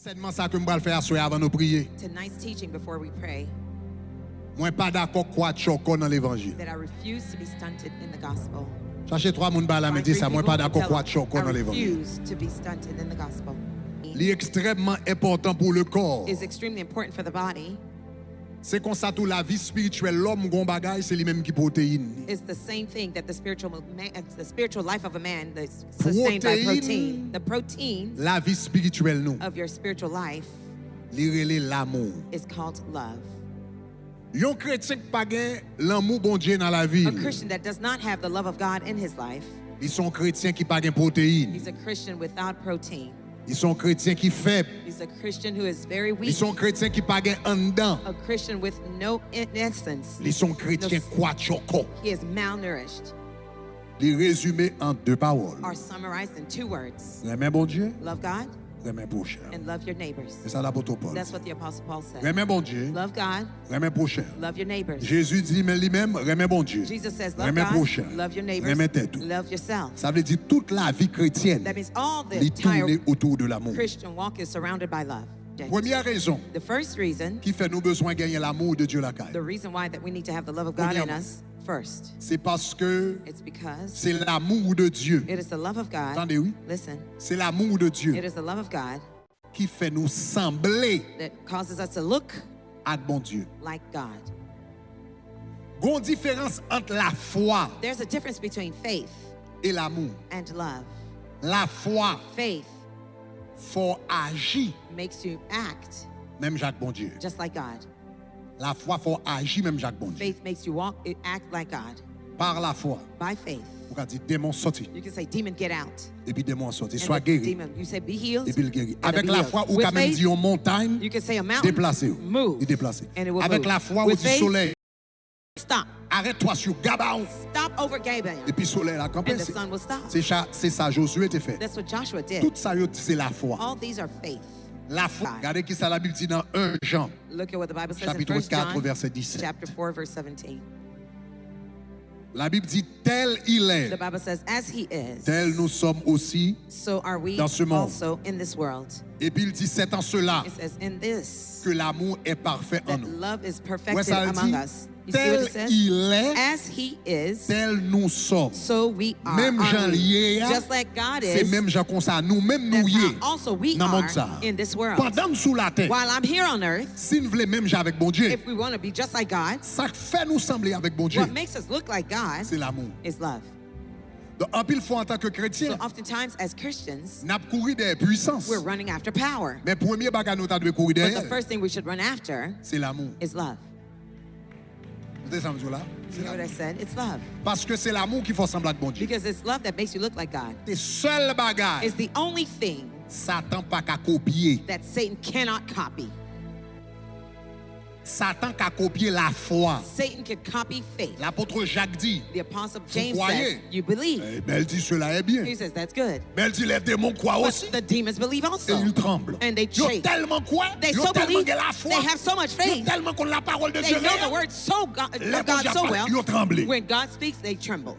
Enseignement ça que me va faire avant nous prier. Tonight's teaching before we pray. Moi pas d'accord kwatchòkò dans l'évangile. That I refuse to be stunted in the gospel. Cherchez trois moun ba la me dit ça moi pas d'accord kwatchòkò dans I l'évangile. refuse to be stunted in the gospel. C'est extrêmement important pour le corps. Is extremely important for the body. C'est comme ça tout la vie spirituelle l'homme gon bagay c'est lui même qui protéine. It's the same thing that the spiritual life of a man is sustained by protein. The protein La vie spirituelle nous. of your spiritual life Li relé l'amour. is called love. Yon chrétien qui pas gen Lanmou Bondye dans la vie. A Christian that does not have the love of God in his life, Ils sont chrétiens qui pas gen protéine. he's a Christian without protein. Ils sont chrétiens qui faibles. He's a Christian who is very Ils weak. sont chrétiens qui pas gen en dedans. A Christian with no essence. Ils sont chrétiens kwatchòkò. He is malnourished. Les résumés en deux paroles. Are summarized in 2 words. Renmen Bondye, Love God Renmen prochain. and love your neighbors. C'est ça l'apôtre Paul. That's what the Apostle Paul said. Renmen Bondye, Love God, Renmen prochain. love your neighbors. Jésus dit lui-même, Renmen Bondye. Jesus says, love Renmen God, prochain. love your neighbors, Renmen tête. love yourself. Ça veut dire toute la vie chrétienne, That means all the il tourne entire autour de l'amour. Christian walk is surrounded by love. Première raison The first reason, qui fait nous besoin de gagner l'amour de Dieu la caille, the reason why that we need to have the love of God in Premièrement. us first, c'est parce que it's because c'est l'amour de Dieu. it is the love of God. Attendez, oui. Listen, C'est l'amour de it Dieu is the love of God qui fait nous sembler that causes us to look à bon Dieu. like God. Il y a une différence entre la foi There's a difference between faith et l'amour. and love. La foi, Faith faut agir, makes you act même Jacques bon Dieu. just like God. La foi, faut agir, même Jacques bon Dieu. Faith makes you act like God. Par la foi, By faith, vous pouvez dire démon sorti, you can say, demon, get out. et puis démon sorti, And soit the guéri, demon, you say, be healed. et puis il guérit. and Avec be la healed. foi, ou With quand même faith, dit une montagne, you can say a mountain, déplacez, move, il déplace. and it will Avec move. la foi, on With dit faith, soleil, stop. arrête-toi sur Gabaon, Stop over Gabaon. et puis soleil la campagne. And the sun will stop. C'est ça, Josué te fait. That's what Joshua did. Tout ça, c'est la foi. All these are faith. La foi, regardez qui ça la Bible dit dans 1 Jean, Look at what the Bible says in chapitre 1 4, John, verset 17. chapter 4, verse 17. La Bible dit tel il The est, Bible says, as he is, tel nous sommes aussi. so are we dans ce monde. also in this world. Et puis il dit c'est en cela It says, in this, que l'amour est parfait en that nous. love is Ouais, perfected ça le among dit, us. You see what tel it says? il est, As he is, tel nous sommes. so we are. Même Are Jean we? lié, Just like God c'est is, même Jean comme ça, nous-mêmes nous that's y how also we dans le monde are ça. in this world. Pendant nous sous la terre, While I'm here on earth, si nous voulons même Jean avec bon Dieu, if we want to be just like God, ça fait nous sembler avec bon Dieu, what makes us look like God c'est l'amour. is love. Donc en pile fois en tant que chrétien, So oftentimes as Christians, n'a couru des puissances. we're running after power. Mais premier bagage nous devons courir But the derrière, first thing we should run after c'est l'amour. is love. Vous entendez ça, monsieur, là? You C'est know what I l'amour. said? It's love. Parce que c'est l'amour qui fait sembler avec bon Dieu. Because it's love that makes you look like God. C'est seul bagage It's the only thing Satan pas qu'à copier. that Satan cannot copy. Satan qu'à copier la foi. Satan can copy faith. L'apôtre Jacques dit, The apostle James croyez? says, you believe. eh ben, elle dit cela est bien. He says, that's good. Mais elle dit les démons croient aussi. But the demons believe Et also. ils tremblent. And they Ils ont shake. tellement quoi? They Ils ont so tellement believe, de la foi. they have so much Ils ont faith. tellement qu'on la parole de They Dieu. know réelle. the word so God, Les of God bons so diables, well. ils ont tremblé. When God speaks, they tremble.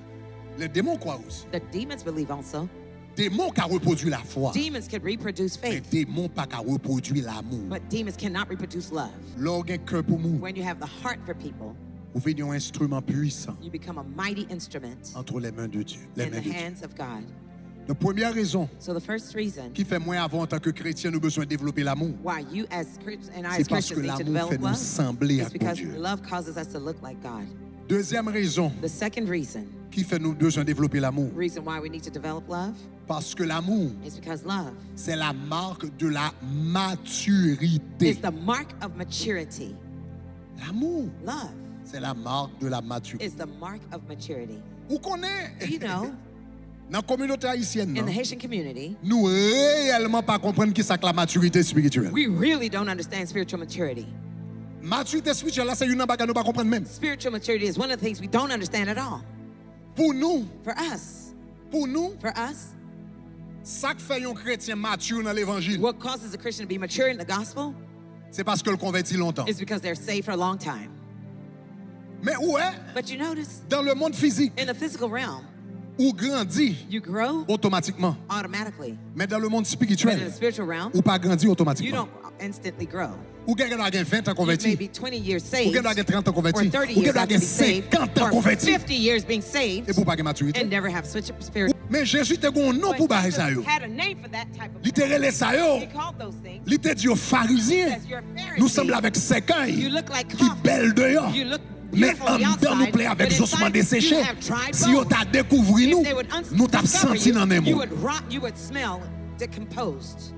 Les démons croient aussi. The demons believe also. Démons qui reproduit la foi. Demons can reproduce Mais faith, démons pas qui reproduit l'amour. but demons cannot reproduce love. L'orgueil cœur pour nous. When you have the heart for people, Vous venez un instrument puissant you become a mighty instrument entre les mains de Dieu. Les in mains the de Dieu. hands of God. La première raison So the first reason qui fait moi avant en tant que chrétien nous besoin de développer l'amour, why you as Christians and I c'est as parce que Christians need to l'amour fait develop nous love sembler is à bon because Dieu. love causes us to look like God. Deuxième raison The second qui fait nous besoin de développer l'amour, reason why we need to develop love parce que l'amour, is because love c'est la marque de la maturité. is the mark of maturity. L'amour, Love c'est la marque de la maturité. is the mark of maturity. Vous connaissez, You know, dans la communauté haïtienne, in the non, Haitian community, nous réellement pas comprendre qui c'est que la maturité spirituelle. we really don't understand spiritual maturity. Maturité spirituelle, là, c'est une bagage nous pas comprendre même. Spiritual maturity is one of the things we don't understand at all. Pour nous, For us, ça qui fait un chrétien mature dans l'évangile, what causes a Christian to be mature in the gospel c'est parce que le converti longtemps. is because they're saved for a long time. Mais ouais, But you notice, dans le monde physique, in the physical realm, ou grandit You grow automatiquement. automatically. Mais dans le monde But in spirituel, the spiritual realm, ou pas grandit you automatiquement. don't instantly grow. Ou quelqu'un qui a 20 ans You may converti, be 20 years ou saved, quelqu'un qui a 30 ans or converti, 30 ou years quelqu'un after qui a being saved, 50 ans or converti, 50 years being saved, et pour pas de maturité. and never have switched spirit. Mais Jésus te gon non pour But barrer ça Jesus yo. had a name for that type of Il te relè ça yo. He called those things. Il te dit aux pharisiens, Because you're a Pharisee. nous sommes avec ses You cailles look like qui coffee. belle dehors. You look Mais beautiful en on the dedans nous outside, plaît avec but ossements inside desséchés. you have dry Si on bones. t'a découvert nous, If they would nous t'a discover senti dans les you, you mots. would rot, you would smell decomposed.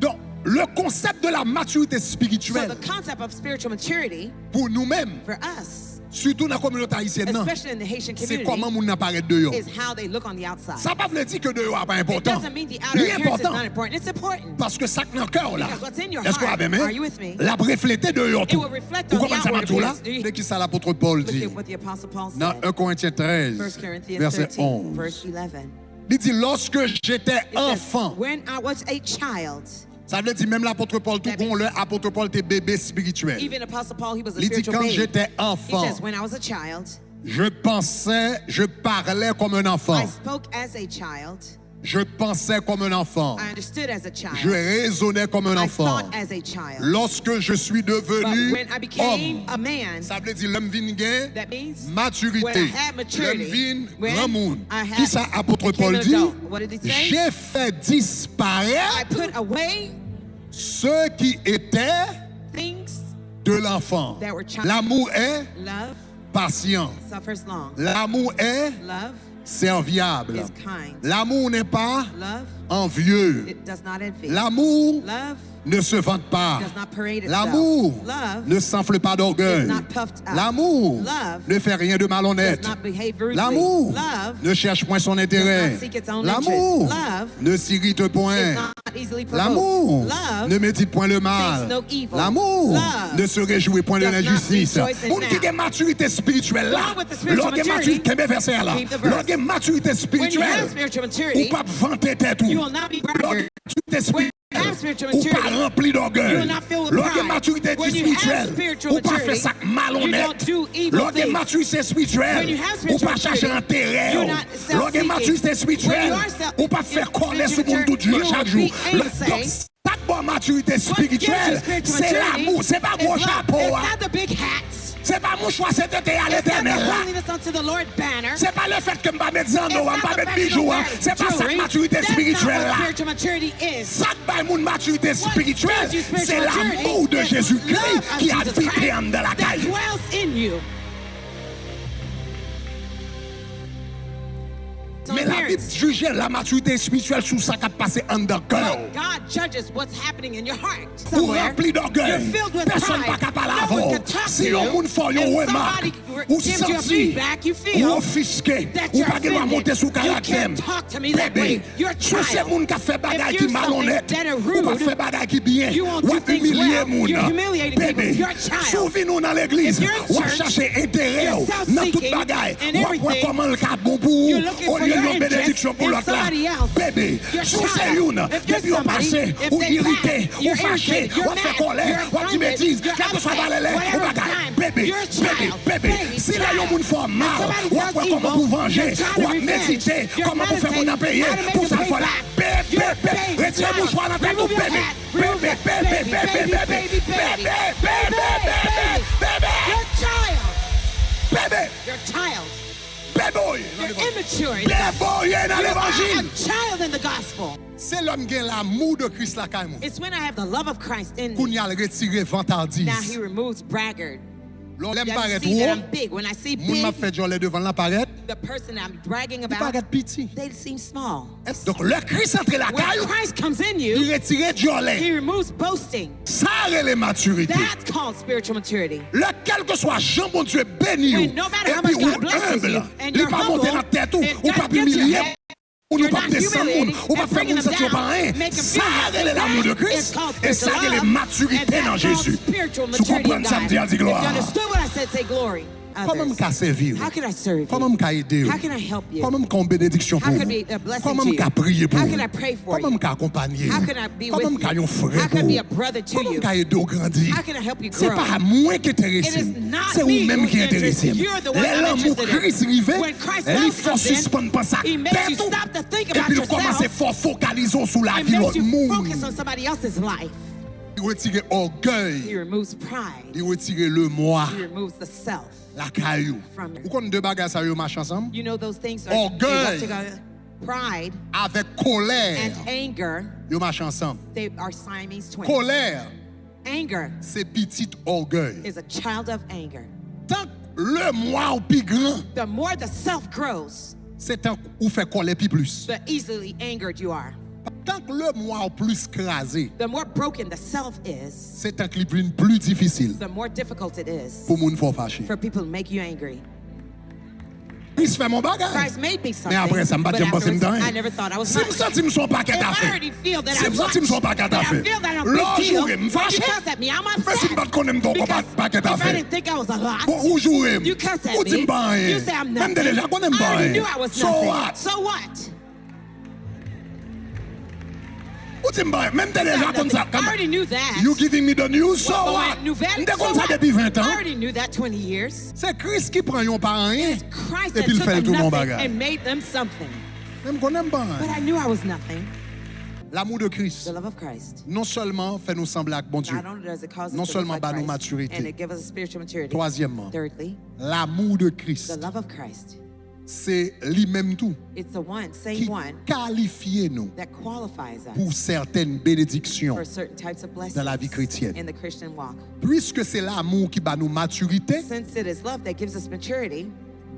Donc, le concept de la maturité So spirituelle the concept of spiritual maturity pour nous-mêmes, for us, surtout dans la communauté haïtienne, non, especially in the Haitian c'est community, comment moun apparaît dehors. is how they look on the outside. Ça ne veut pas dire que dehors n'est pas It important. doesn't mean the outer Lui appearance is important. not important. It's important. Parce que ça qui est dans le cœur là, Because what's in your est-ce qu'on heart, avait are you with me? la refléter dehors It tout. will reflect Vous on the comprenez ça outward tout là? appearance. C'est qui ça l'apôtre Paul Look dit at what the Apostle Paul dans said. 1 Corinthiens 13, 1 Corinthians verset 13, 11. verse 11. Il dit lorsque j'étais It says, enfant. when I was a child, Ça veut dire même l'apôtre Paul, tout That bon, means- l'apôtre Paul était bébé spirituel. even Apostle Paul, he was a Il dit spiritual quand babe. j'étais He enfant, says, when I was a child, je parlais comme un enfant. I spoke as a child, Je pensais comme un enfant. I understood as a child, Je raisonnais comme un I enfant. thought as a child. Lorsque je suis But devenu when I became homme, a man, ça veut dire l'homme vin gain that means maturité. when I had maturity, L'homme vin when grand monde. I had Qui ça apôtre became Paul an dit? adult. What did he say? J'ai fait I disparaître put away ce qui était things de l'enfant. that were child. L'amour est Love patient. suffers long. L'amour est Love serviable. is kind. L'amour n'est pas Love, envieux. it does not envy. L'amour Love ne se vante pas. does not parade itself. L'amour Love ne s'enfle pas d'orgueil. is not puffed up. L'amour Love ne fait rien de malhonnête. does not behave rudely. L'amour Love ne cherche point son intérêt. does not seek its own L'amour interest. Love ne s'irrite point. is not easily provoked. L'amour Love ne médite point le mal. thinks no evil. L'amour Love ne se réjouit point de does not l'injustice. rejoice in Pour qui a maturité spirituelle là, One with the spiritual l'orgue maturity, maturité, quel verset là, keep the verse. l'orgue maturité When you spirituelle, have spiritual ou maturity, pas vanter tête you ou. will not be L'orgue braggart. maturité When you have spiritual spirituelle, ou pas maturity, rempli you d'orgueil. will not fill with L'orgue pride. maturité When you have spirituelle, spiritual ou pas fait maturity, ça you malhonnête. don't do evil L'orgue things. maturité When spirituelle, you have ou spiritual pas chercher maturity, intérêt. you're not L'orgue self-seeking. maturité When spirituelle, you are self- ou pas faire in connaître ce spiritual monde tout Dieu maturity, chaque you jour. will be Donc, saying, chaque bonne maturité spirituelle, spiritual c'est maturity l'amour, c'est pas is gros love. chapeau. It's hein. not the big hats. C'est pas mon choix, c'est de te à It's not l'éternel. the là. holiness unto the Lord banner. C'est pas le fait que je ne vais mettre zando, It's je not ne vais the pas mettre fashion bijoux. of hein. C'est pas ça jewelry. que maturité That's not spirituelle what là. spiritual maturity is. Ça qui mon maturité spirituelle, gives you spiritual c'est l'amour de maturity is Jésus-Christ love of qui Jesus habite Christ en de la that caille. dwells in you. Mais la Bible juge la maturité spirituelle sous ça qui a passé en de cœur. But God judges what's happening in your heart. Ou Somewhere. rempli d'orgueil. You're filled with Personne pride. pas capable No one avant. can talk Si to yon you. moun fò yon If remarque, somebody ou gives you a senti, feedback, you ou feel offusqué, that ou you're pas gen monter sous offended. You caractère. can't talk to me that way. You're a Sou se child. moun ka fè bagay If ki you're malhonnête, something that are ou pa rude, fè bagay ki bien, you won't ou do ap things humilier well. moun. You're humiliating people. Bébé, You're a child. souvi nou nan l'église, If you're in ou ap church, chache intérêt you're ou, self-seeking nan tout bagay, and ou ap wè everything. koman l ka bon pou You're ou, looking au for lieu your yon interest bénédiction pou in l'autre là. somebody else. Bébé, You're sou se child. yon, If you're depi yon somebody, pase, if ou they irrité, laugh, ou you're fâché, irritated, you're ou fè mad, colère, you're ou ap di offended, bêtise, you're quel que soit upset, valele, ou whatever bagay. time, Bébé, you're a child. bébé, Baby, si la child. yon moun fò mal, somebody ou ap does wè koman evil, pou venger, you're trying to ou ap revenge. medite, You're koman pou fè moun an meditating paye, how to make pou them sa pay fò la. back. Bébé, You're bébé, baby, retire child. moun chwa nan tête ou Remove your bébé. hat. Bébé, Remove bébé, it. bébé, Baby, bébé, baby, bébé, baby, bébé, baby. bébé, bébé, You're a child. bébé, You're a child. bébé. You're immature. in the gospel. Bébé dans You are l'évangile. a child in the gospel. C'est l'homme qui a l'amour de Christ la caille. It's when I have the love of Christ in Qu'on me. y a retiré vantardise. Now he removes braggart. L'on l'aime You paraître see that haut. I'm big. When I see Moun m'a big, fait joler devant la paraître. the person I'm bragging Il about, paraît petit. they seem small. Donc le Christ entre la When caille, Christ comes in il you, retire joler. he removes boasting. Ça c'est maturité. That's called spiritual maturity. Le quel que soit Jean bon Dieu béni When ou, no matter et how puis much ou God blesses humble, you, and il you're pas monter humble, dans tête ou, and ou God pas gets your humilier, head, ou nous you're pas not descendre moun, humiliating ou pas and faire bringing moun them sentir down, pas rien. make them Ça feel c'est like l'amour de that. Christ. It's called Et ça spiritual c'est la love, maturité and dans that's called Jésus. spiritual Tu maturity in comprends ça me God. dit, dis If you gloire. understood what I said, say glory. Comment me others. servir? How can I serve Comment you? me aider? How can I help you? Comment me bénédiction pour How can vous? I be a blessing Comment to me you? prier pour How vous? can I pray for Comment me you? accompagner? How can I be Comment with me you? un frère How pour can I be vous? a brother to Comment you? me aider au Grandi? How can I help you C'est grow? pas moi qui It intéresse. is not C'est me vous-même who's qui intéresse. interested. You're the one I'm L'amour interested in. Christ arrivé, When Christ's il love faut comes in, suspendre pas ça. he makes you Tout. stop to think Et about puis il commence à yourself. faire focaliser sur la It vie de makes l'autre you monde. focus on somebody else's life. Il retire He orgueil. removes pride. Il retire le moi. He removes the self. La caillou. From it. Vous connaissez deux bagages ça yo marche ensemble? You know those things are Orgueil. they work together. Pride Avec colère. and anger, Yo marche ensemble. they are Siamese twins. Colère, Anger c'est petit orgueil. is a child of anger. Tant que le moi ou plus grand, The more the self grows, c'est tant ou fait colère plus. the easily angered you are. Tant que le moi ou plus crasé, The more broken the self is, c'est tant que le plus difficile the more difficult it is pour moun faut fâcher. for people to make you angry. Christ fait mon bagage. Christ made me something, Mais après ça, but j'aime pas afterwards, me I never thought I was Si me much. senti me son paquet If I d'affaires. already feel that Si I'm me senti me son paquet that I d'affaires. feel that I'm a L'autre big deal, jour, me when you fâche. cuss at me, I'm Mais si upset. me connais me ton Because paquet if I d'affaires. didn't think I was a lot, Bon, ou jouer. you cuss at Ou dis me, pas rien. you say I'm Même nothing. déjà connais I pas already rien. knew I was So nothing. what? So what? Ou dis pas rien. Même déjà comme ça. I already knew that. You giving me the news, so Well, what? nouvelle, M'te so comme ça what? depuis 20 ans. I already knew that 20 years. C'est Christ qui prend yon par rien. It's Christ Et that puis il took fait them tout mon nothing bagage. and made them something. Même qu'on aime pas. But I knew I was nothing. L'amour de Christ, The love of Christ. non seulement fait nous sembler avec bon Dieu, Not only does it cause us non to seulement look bat like nous Christ, maturité. and it gives us a spiritual maturity. Troisièmement, Thirdly, l'amour de the Christ, love of Christ. c'est lui-même tout It's the one, same qui one, qualifie nous that qualifies us pour certaines bénédictions for certain types of blessings dans la vie chrétienne. in the Christian walk. Puisque c'est l'amour qui bat nous maturité, Since it is love that gives us maturity,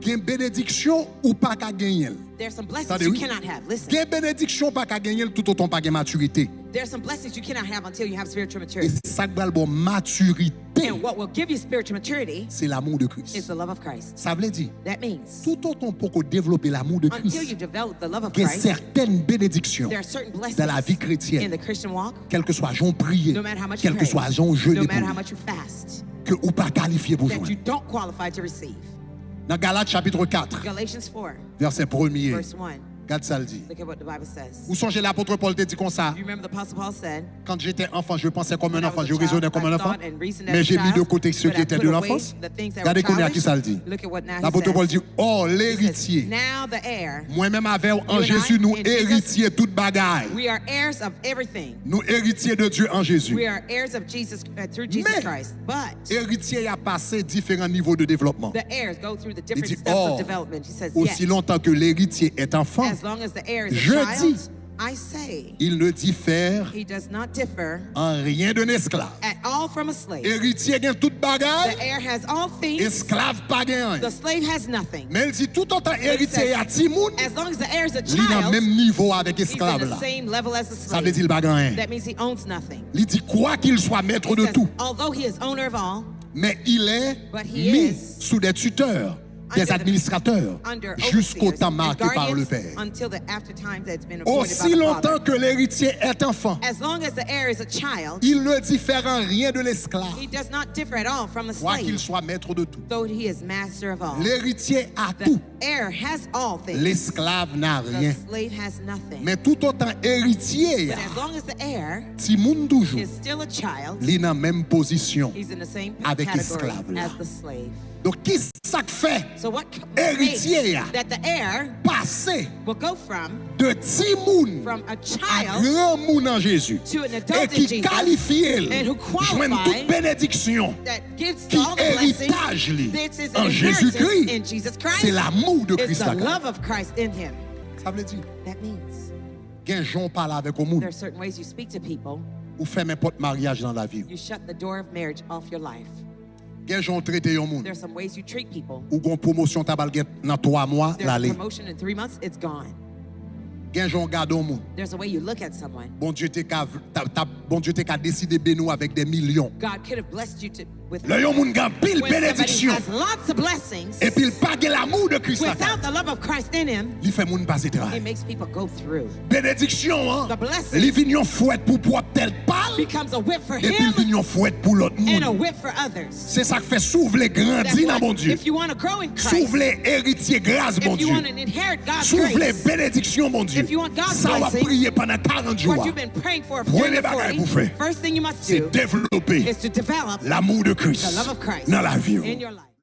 il y a une bénédiction ou pas qu'à gagner. there's some blessings Attendez, you oui. cannot have. Il y Listen, a une bénédiction pas qu'à gagner tout autant pas de maturité. there's some blessings you cannot have until you have spiritual Et maturity. ça qui va le bon maturité, And what will give you spiritual maturity c'est l'amour de is Christ. the love of Christ. Ça veut dire, That means tout autant pour qu'on développe l'amour de until Christ, you develop the love of il y a Christ, certaines bénédictions there are certain blessings dans la vie in chrétienne, the Christian walk, quel que soit Jean prier, no matter how much you quel que pray, soit Jean jeûner no pour matter how lui, much you fast, que ou pas qualifié pour that joindre. you don't qualify to receive. Dans Galates chapitre 4, Galatians 4, verset 1er, verse 1. regarde ça le dit. Look at what the Bible says. Vous songez l'apôtre Paul te dit comme ça, You remember the Apostle Paul said, quand j'étais enfant, je pensais comme un when I enfant, was a je child, raisonnais comme un I enfant, thought and reasoned as mais a j'ai mis de child, côté ceux but qui I étaient put de away l'enfance. the things that were Regardez combien qui ça le childish. dit. Look at what now he L'apôtre Paul says. dit, oh He says, l'héritier, now the heir, moi-même avec en and Jésus, I, nous in Jesus, héritiers toute bagaille. we are heirs of everything. Nous héritiers de Dieu en Jésus. We are heirs of Jesus through Jesus Mais- Christ. But Héritier a passé différents niveaux de développement. the heirs go through the different dit, steps or, of development. He says, Aussi yes, longtemps que l'héritier est enfant, as long as the heir is a Je child, dis, I say, il ne diffère he does not differ en rien d'un esclave. at all from a slave. Héritier gagne toute bagaille, The heir has all things, esclave pas gagne. the slave has nothing. Mais il dit tout autant héritier à Timoun, As long as the heir is a il est dans le child, même niveau avec he's in esclave the là. same level as the Ça veut dire slave. qu'il pas gagne. That means he owns nothing. Il dit quoi qu'il soit maître de Says, tout, although he is owner of all, mais il est But he mis is sous des tuteurs, des under the- administrateurs, under jusqu'au overseers temps and marqué par le guardians Père. until the after time that's been appointed by Aussi the longtemps Father. que l'héritier est enfant, As long as the heir is a child, il ne diffère en rien de l'esclave, he does not differ at all from a quoi qu'il slave, soit maître de tout. though he is master of all. L'héritier a The tout, heir has all things. l'esclave n'a The rien. slave has nothing. Mais tout autant héritier, But as long as the heir Timoun toujours, is still a child, il est dans la même position. he's in the same Avec category esclave, là. as the slave. Donc, qui ça fait So what Héritier, makes that the heir passer will go from de Timoun a à child grand moun en Jésus to an et adult in qui Jesus qualifie and who joindre qualify toute bénédiction that gives qui all the blessings, héritage li this is en an inheritance Jésus-Christ. in Jesus Christ. C'est l'amour de It's Christ. the love of Christ in him. Ça veut dire, That means quand j'en parle avec au monde, there are certain ways you speak to people. ou fait n'importe mariage dans la vie. You shut the door of marriage off your life. Quand j'en traite au monde, There are some ways you treat people. ou gon promotion tabal get dans 3 mois There's a l'aller. promotion in 3 months, it's gone. Quand j'en garde au monde, There's a way you look at someone. bon Dieu t'es qu'à décider bénou avec des millions. God could have blessed you with Le yon moun gan pile when somebody bénédiction has lots of blessings et puis il pas gen l'amour de Christ là. without the love of Christ in him. Il fait moun passer It travail. makes people go through. Bénédiction hein. The blessing. Li vin yon fouette pour propre tel pal becomes a whip for et puis him il vient un fouet pour l'autre and a monde. whip for others. C'est ça qui fait s'ouvrir That's grandir dans why mon Dieu. if you want to grow in Christ, S'ouvrir héritier grâce mon if you Dieu. want to inherit God's S'ouvrir grace, bénédiction mon Dieu. if you want God's Ça va blessing, prier pendant 40 jours. what you've been praying for Premier during the bagage 40, pour faire, first thing you must c'est do développer is to develop l'amour de Christ the love of Christ dans la vie. in your life.